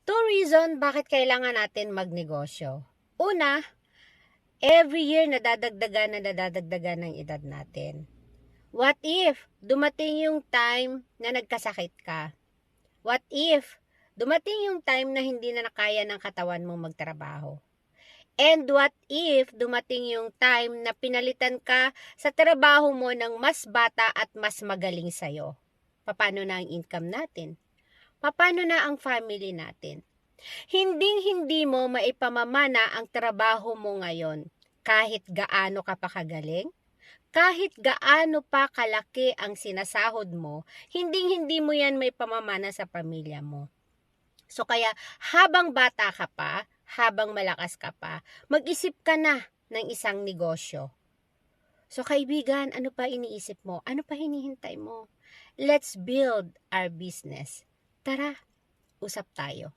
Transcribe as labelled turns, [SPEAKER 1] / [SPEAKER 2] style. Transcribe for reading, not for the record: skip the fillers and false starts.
[SPEAKER 1] Two reason bakit kailangan natin magnegosyo. Una, every year nadadagdagan ng edad natin. What if dumating yung time na nagkasakit ka? What if dumating yung time na hindi na nakaya ng katawan mong magtrabaho? And what if dumating yung time na pinalitan ka sa trabaho mo ng mas bata at mas magaling sa'yo? Paano na ang income natin? Paano na ang family natin? Hindi mo maipamamana ang trabaho mo ngayon kahit gaano ka pa kagaling, kahit gaano pa kalaki ang sinasahod mo, hindi mo yan may pamamana sa pamilya mo. So kaya habang bata ka pa, habang malakas ka pa, mag-isip ka na ng isang negosyo. So kaibigan, ano pa iniisip mo? Ano pa hinihintay mo? Let's build our business. Tara, usap tayo.